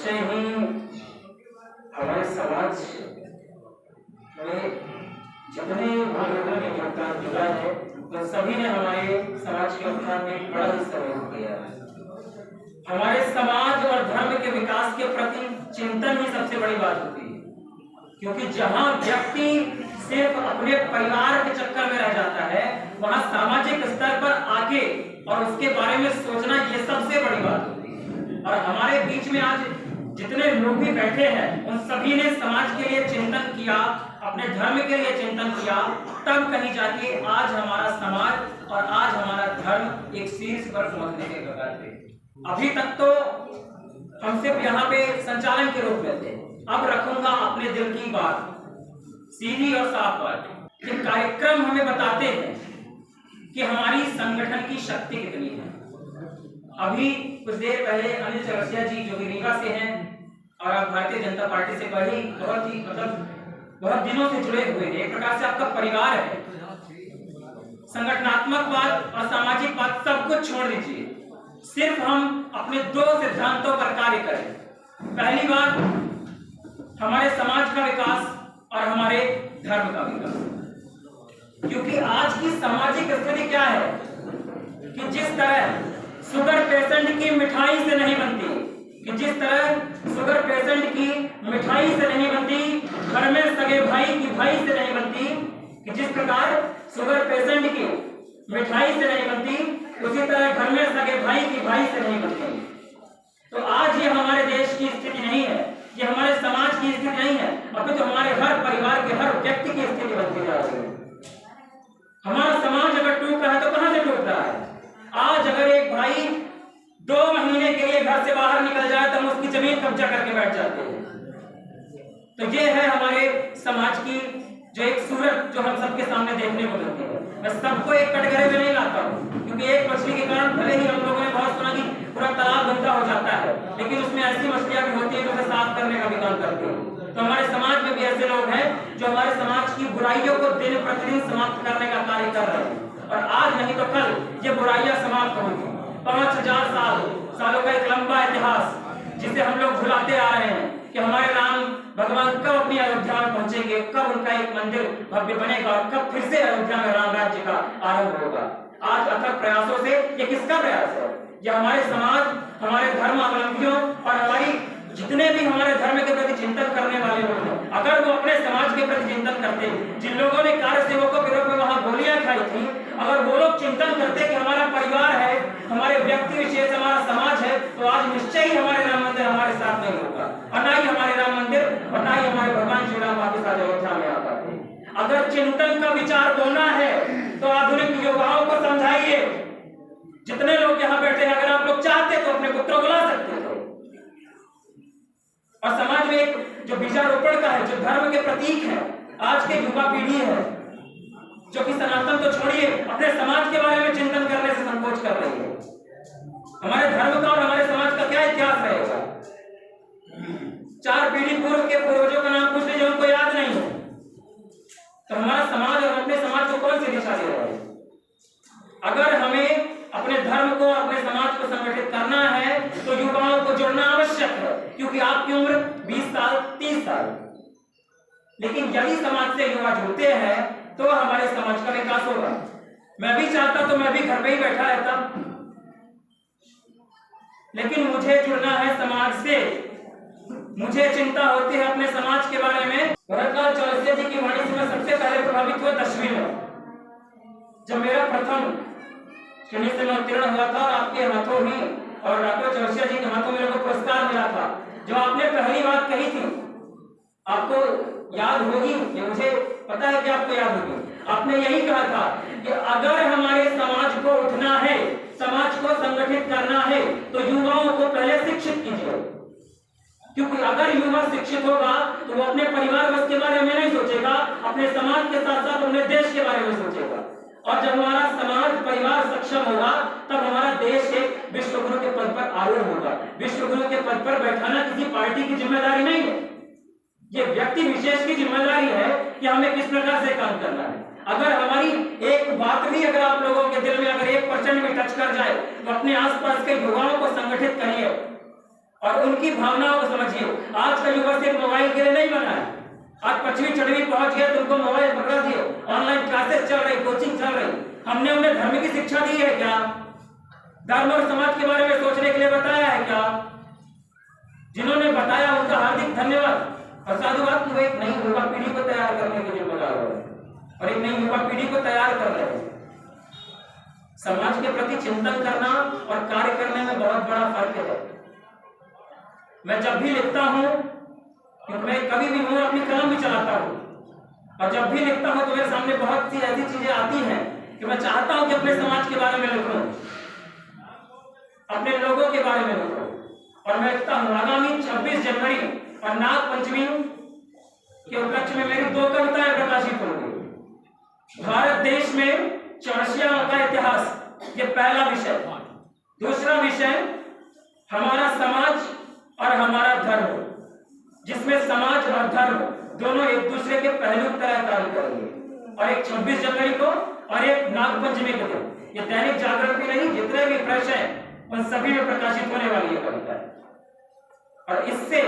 निश्चय ही हमारे समाज में जितने लोगों ने योगदान दिया है तो सभी ने हमारे समाज के उत्थान में बड़ा ही सहयोग किया है। हमारे समाज और धर्म के विकास के प्रति चिंतन ही सबसे बड़ी बात होती है, क्योंकि जहां व्यक्ति सिर्फ अपने परिवार के चक्कर में रह जाता है, वहां सामाजिक स्तर पर आके और उसके बारे में सोचना ये सबसे बड़ी बात होती है। और हमारे बीच में आज जितने लोग भी बैठे हैं उन सभी ने समाज के लिए चिंतन किया, अपने धर्म के लिए चिंतन किया, तब कहीं जाके आज हमारा समाज और आज हमारा धर्म एक शीर्ष पर पहुंचने के कगार पे। अभी तक तो हम सिर्फ यहाँ पे संचालन के रूप में थे, अब रखूंगा अपने दिल की बात सीधी और साफ बात। ये कार्यक्रम हमें बताते हैं कि हमारी संगठन की शक्ति कितनी है। अभी कुछ देर पहले अनिल चौरसिया जी जो कि रीवा से हैं और आप भारतीय जनता पार्टी से बहुत दिनों से जुड़े हुए हैं, एक प्रकार से आपका परिवार है। संगठनात्मक बात और सामाजिक बात सब कुछ छोड़ दीजिए, सिर्फ हम अपने दो सिद्धांतों पर कार्य करें। पहली बात, हमारे समाज का विकास और हमारे धर्म का विकास। क्योंकि आज की सामाजिक स्थिति क्या है कि जिस तरह शुगर पेशेंट की मिठाई से नहीं बनती, घर में सगे भाई की भाई से नहीं बनती, कि जिस प्रकार शुगर पेशेंट की मिठाई से नहीं बनती, उसी तरह घर में सगे भाई की भाई से नहीं बनती। तो आज ये हमारे देश की स्थिति नहीं है, ये हमारे समाज की स्थिति नहीं है, अभी तो हमारे हर परिवार के हर व्यक्ति की स्थिति बनती जा रही है। हमारा समाज अगर टूट रहा है तो कहां से टूट रहा है? आज अगर एक भाई 2 महीने के लिए घर से बाहर निकल जाए तो हम उसकी जमीन कब्जा करके बैठ जाते हैं। तो ये है हमारे समाज की जो एक सूरत जो हम सबके सामने देखने को मिलती है। मैं सबको एक कटघरे में नहीं लाता हूँ, क्योंकि एक मछली के कारण भले ही हम लोगों ने बहुत सुना कि पूरा तालाब गंदा हो जाता है, लेकिन उसमें ऐसी मछलियां भी होती है जो उसे साफ करने का भी काम करती है। तो हमारे समाज में भी ऐसे लोग हैं जो हमारे समाज की बुराइयों को दिन प्रतिदिन समाप्त करने का कार्य कर रहे हैं, और आज नहीं तो कल ये बुराइयां समाप्त होंगी। 5000 सालों का एक लंबा इतिहास जिसे हम लोग भुलाते आ रहे हैं कि हमारे राम भगवान कब अपनी अयोध्या में पहुंचेंगे, कब उनका एक मंदिर भव्य बनेगा और कब फिर से अयोध्या में राम राज्य का आरंभ होगा। आज अथक प्रयासों से ये किसका प्रयास है? ये हमारे समाज, हमारे धर्मावलंबियों और हमारी जितने भी हमारे धर्म के प्रति चिंतन करने वाले लोग हैं, अगर वो अपने समाज के प्रति चिंतन करते, जिन लोगों ने कार्य सेवकों के रूप में वहां गोलियां खाई थी, अगर वो लोग चिंतन करते कि हमारा परिवार है, हमारे व्यक्ति विशेष हमारा समाज है, तो आज निश्चय ही हमारे राम मंदिर हमारे साथ नहीं होगा, और ना ही हमारे राम मंदिर और ना ही हमारे भगवान श्री राम वापस आज अयोध्या में आ पाते। अगर चिंतन का विचार बोलना है तो आधुनिक युवाओं को समझाइए। जितने लोग यहाँ बैठे हैं, अगर आप लोग चाहते तो अपने पुत्रों को ला सकते थे। और समाज में एक जो बीजारोपण का है, जो धर्म के प्रतीक है, आज के युवा पीढ़ी है जो कि सनातन तो छोड़िए अपने समाज के बारे में चिंतन करने से संकोच कर रही है। हमारे धर्म का और हमारे समाज का क्या इतिहास रहेगा? 4 पीढ़ी पूर्व के पूर्वजों का नाम पूछ लीजिए, उनको याद नहीं है। तो हमारा समाज और अपने समाज को कौन सी दिशा दे रहा है? अगर हमें अपने धर्म को, अपने समाज को संगठित करना है तो युवाओं को जोड़ना आवश्यक है, क्योंकि आपकी उम्र 20 साल 30 साल, लेकिन यदि समाज से युवा जुड़ते हैं तो हमारे समाज का विकास होगा। मैं भी चाहता तो मैं भी घर पे ही बैठा रहता, लेकिन मुझे जुड़ना है समाज से। मुझे चिंता होती है अपने समाज के बारे में। भरतलाल चौरसिया जी की वाणी से मैं सबसे पहले प्रभावित हुआ 10वीं में, जब मेरा प्रथम श्रेणी से मैं उत्तीर्ण हुआ था, और आपके हाथों ही और डॉक्टर चौरसिया जी के हाथों मेरे को पुरस्कार मिला था। जो आपने पहली बात कही थी, आपको याद होगी, ये मुझे पता है कि आपको याद होगी। आपने यही कहा था कि अगर हमारे समाज को उठना है, समाज को संगठित करना है, तो युवाओं को पहले शिक्षित कीजिए। क्योंकि अगर युवा शिक्षित होगा तो वो अपने परिवार वर्ग के बारे में नहीं सोचेगा, अपने समाज के साथ साथ अपने देश के बारे में सोचेगा। और जब हमारा समाज परिवार सक्षम होगा तब हमारा देश एक विश्व गुरु के पद पर आरूढ़ होगा। विश्व गुरु के पद पर बैठाना किसी पार्टी की जिम्मेदारी नहीं है, ये व्यक्ति विशेष की जिम्मेदारी है कि हमें किस प्रकार से काम करना है। अगर हमारी एक बात भी अगर आप लोगों के दिल में अगर 1% भी टच कर जाए तो अपने आसपास के युवाओं को संगठित करिए और उनकी भावनाओं को समझिए। आज का युवा सिर्फ मोबाइल के लिए नहीं बना है। आज 5वीं 6वीं पहुंच गया तो उनको मोबाइल पकड़ा दिए, ऑनलाइन क्लासेस चल रही, कोचिंग चल रही। हमने उन्हें धर्म की शिक्षा दी है क्या? धर्म और समाज के बारे में सोचने के लिए बताया है क्या? जिन्होंने बताया उनका हार्दिक धन्यवाद और साधुवाद। वो एक नई युवा पीढ़ी को तैयार करने के जिम्मेदार है और एक नई युवा पीढ़ी को तैयार कर रहे हैं। समाज के प्रति चिंतन करना और कार्य करने में बहुत बड़ा फर्क है। मैं जब भी लिखता हूं, क्योंकि मैं कभी भी हूं अपनी कलम भी चलाता हूं, और जब भी लिखता हूं तो मेरे सामने बहुत सी ऐसी चीजें आती हैं कि मैं चाहता हूं कि अपने समाज के बारे में लिखूं, अपने लोगों के बारे में लिखूं। और मैं लिखता हूं आगामी 26 जनवरी और नाग पंचमी के उपलक्ष्य में मेरी 2 कविताएं प्रकाशित होंगी। भारत देश में चौरसिया का इतिहास, ये पहला विषय। दूसरा विषय हमारा समाज और हमारा धर्म, जिसमें समाज और धर्म दोनों एक दूसरे के पहलू की तरह कार्य करेंगे। और एक 26 जनवरी को और एक नाग पंचमी को दिन। ये दैनिक जागरण भी नहीं, जितने भी प्रेस हैं उन सभी में प्रकाशित होने वाली ये कविता है। और इससे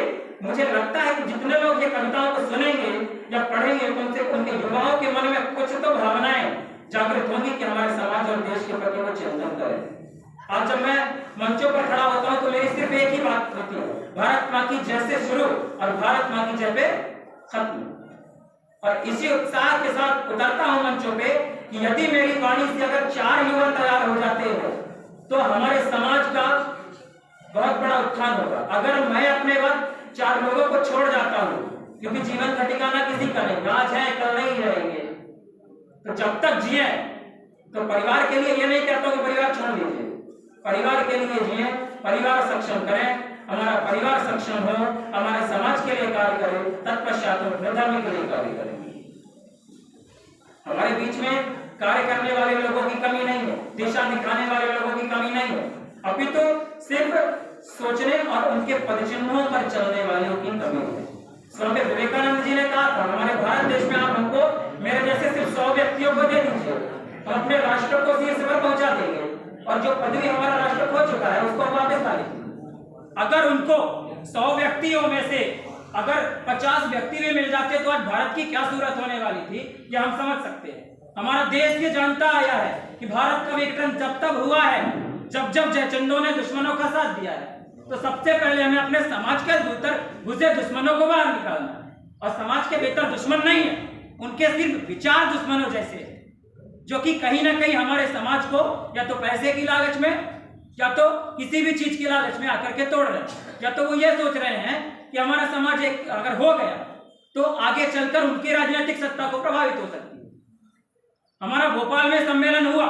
मुझे लगता है कि जितने लोग ये कविताओं को सुनेंगे या पढ़ेंगे, उनसे उनके युवाओं के मन में कुछ तो भावनाएं जागृत होंगी कि हमारे समाज और देश के प्रति वो चिंतन करें। आज जब मैं मंचों पर खड़ा होता हूं तो मेरी सिर्फ एक ही बात होती है, भारत मां की जय से शुरू और भारत मां की जय पे खत्म। और इसी उत्साह के साथ उतरता हूं मंचों पे कि यदि मेरी वाणी से अगर 4 युवा तैयार हो जाते हैं तो हमारे समाज का बहुत बड़ा उत्थान होगा। अगर मैं अपने वक्त 4 लोगों को छोड़ जाता हूं, क्योंकि जीवन का ठिकाना किसी का नहीं, आज है कल नहीं रहेंगे, तो जब तक जिए तो परिवार के लिए ये नहीं कहता कि परिवार छोड़ दीजिए, परिवार के लिए जिए, परिवार सक्षम करें, हमारा परिवार सक्षम हो, हमारे समाज के लिए कार्य करें, तत्पश्चात अपने धर्म के लिए कार्य करें। हमारे बीच में कार्य करने वाले लोगों की कमी नहीं है, दिशा दिखाने वाले लोगों की कमी नहीं है, अपितु सिर्फ सोचने और उनके पदचिन्हों पर चलने वालों की कमी है। स्वामी विवेकानंद जी ने कहा था, हमारे भारत देश में आप हमको मेरे जैसे सिर्फ 100 व्यक्तियों को दे दीजिए, हम अपने राष्ट्र को शीर्ष पर पहुंचा देंगे, और जो पदवी हमारा राष्ट्र खो चुका है उसको वापस ला लीजिए। अगर उनको 100 व्यक्तियों में से अगर 50 व्यक्ति भी मिल जाते तो आज भारत की क्या सूरत होने वाली थी, यह हम समझ सकते हैं। हमारा देश ये जानता आया है कि भारत का विघटन जब तक हुआ है जब जब जयचंदों ने दुश्मनों का साथ दिया है। तो सबसे पहले हमें अपने समाज के भीतर घुसे दुश्मनों को बाहर निकालना है, और समाज के भीतर दुश्मन नहीं है, उनके सिर्फ विचार दुश्मनों जैसे हैं, जो कि कहीं ना कहीं हमारे समाज को या तो पैसे की लालच में या तो किसी भी चीज की लालच में आकर के तोड़ रहे हैं, या तो वो ये सोच रहे हैं कि हमारा समाज एक अगर हो गया तो आगे चलकर उनकी राजनीतिक सत्ता को प्रभावित हो सकती है। हमारा भोपाल में सम्मेलन हुआ,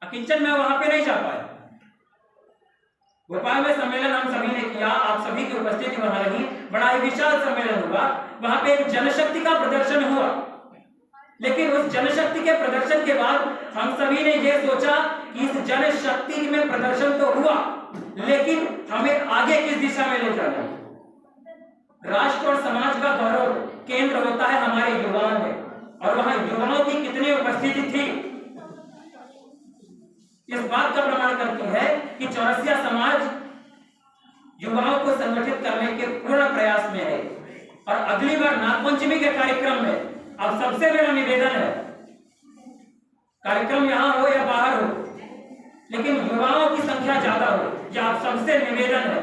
किंचन मैं वहां पे नहीं जा पाया। भोपाल में सम्मेलन हम सभी ने किया, आप सभी की उपस्थिति वहां रही, बड़ा ही विशाल सम्मेलन हुआ। वहां पे एक जनशक्ति का प्रदर्शन हुआ, लेकिन उस जनशक्ति के प्रदर्शन के बाद हम सभी ने यह सोचा कि इस जनशक्ति में प्रदर्शन तो हुआ, लेकिन हमें आगे किस दिशा में ले जाना है। राष्ट्र और समाज का गौरव केंद्र होता है हमारे युवाओं में, और वहां युवाओं की कितनी उपस्थिति थी इस बात का प्रमाण करती है कि चौरसिया समाज युवाओं को संगठित करने के पूर्ण प्रयास में है। और अगली बार नागपंचमी के कार्यक्रम में अब सबसे मेरा निवेदन है, कार्यक्रम यहां हो या बाहर हो, लेकिन युवाओं की संख्या ज्यादा हो, यह आप सबसे निवेदन है,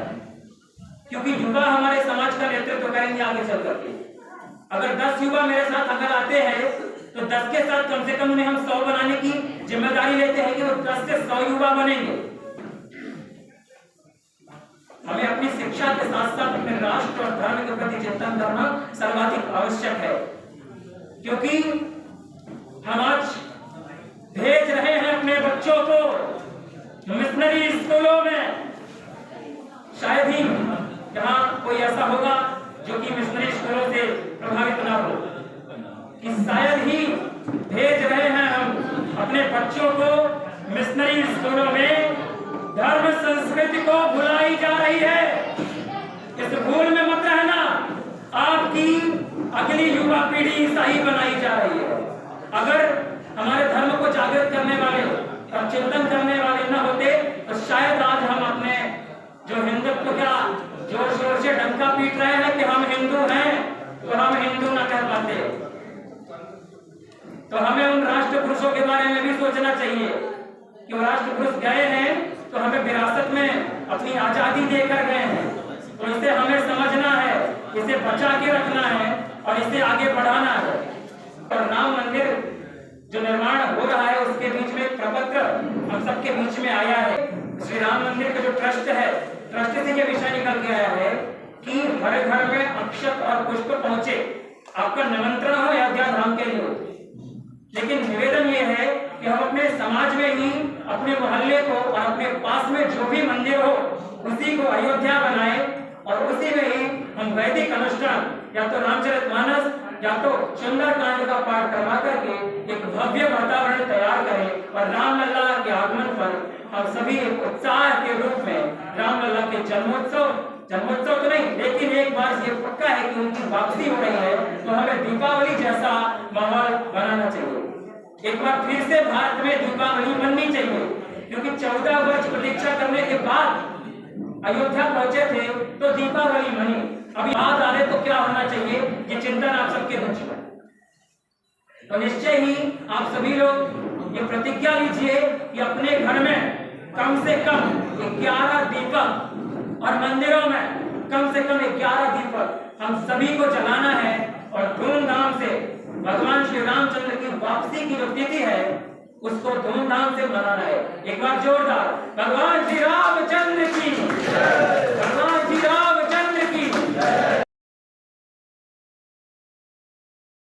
क्योंकि युवा हमारे समाज का नेतृत्व करेंगे आगे चल करके। अगर 10 युवा मेरे साथ अगर आते हैं तो 10 के साथ कम से कम उन्हें हम 100 बनाने की जिम्मेदारी लेते हैं कि वो 10 से 100 युवा बनेंगे। हमें अपनी शिक्षा के साथ साथ अपने राष्ट्र और धर्म के प्रति चिंतन करना सर्वाधिक आवश्यक है, क्योंकि हम आज भेज रहे हैं अपने बच्चों को मिशनरी स्कूलों में। शायद ही यहाँ कोई ऐसा होगा जो कि मिशनरी स्कूलों से प्रभावित ना हो, कि शायद ही भेज रहे हैं हम अपने बच्चों को मिशनरी स्कूलों में। धर्म संस्कृति को भुलाई जा रही है, इस भूल में मत रहना। आपकी अगली युवा पीढ़ी ईसाई बनाई जा रही है। अगर हमारे धर्म को जागृत करने वाले और चिंतन करने वाले न होते तो शायद आज हम अपने जो हिंदुत्व का जोर शोर से डंका पीट रहे हैं कि हम हिंदू हैं, तो हम हिंदू ना कह पाते। तो हमें उन राष्ट्र पुरुषों के बारे में भी सोचना चाहिए कि वो राष्ट्र पुरुष गए हैं तो हमें विरासत में अपनी आजादी देकर गए हैं, तो इसे हमें समझना है, इसे बचा के रखना है और इसे आगे बढ़ाना है। और राम मंदिर जो निर्माण हो रहा है उसके बीच में एक प्रपत्र हम सबके बीच में आया है। श्री राम मंदिर का जो ट्रस्ट है, ट्रस्ट से ये विषय निकल के आया है कि हर घर में अक्षत और पुष्प पहुंचे। आपका निमंत्रण हो अयोध्या धाम के लिए, लेकिन निवेदन ये है कि हम अपने समाज में ही अपने मोहल्ले को और अपने पास में जो भी मंदिर हो उसी को अयोध्या बनाए और उसी में ही हम वैदिक अनुष्ठान या तो रामचरितमानस या तो सुंदरकांड का पाठ करवा करके एक भव्य वातावरण तैयार करें और रामलला के आगमन पर हम सभी एक उत्साह के रूप में रामलला के जन्मोत्सव तो नहीं, लेकिन एक बार ये पक्का है कि उनकी वापसी हो रही है, तो हमें दीपावली जैसा माहौल बनाना चाहिए। एक बार फिर से भारत में दीपावली मननी चाहिए, क्योंकि 14 वर्ष प्रतीक्षा करने के बाद अयोध्या पहुंचे थे तो दीपावली मनी। अभी बाद आ रहे तो क्या होना चाहिए, ये चिंतन आप सबके बीच में। तो निश्चय ही आप सभी लोग ये प्रतिज्ञा लीजिए कि अपने घर में कम से कम 11 दीपक और मंदिरों में कम से कम 11 दीपक हम सभी को जलाना है और धूमधाम से भगवान श्री रामचंद्र की वापसी की जो तिथि है उसको धूमधाम से मनाना है। एक बार जोरदार भगवान श्री रामचंद्र की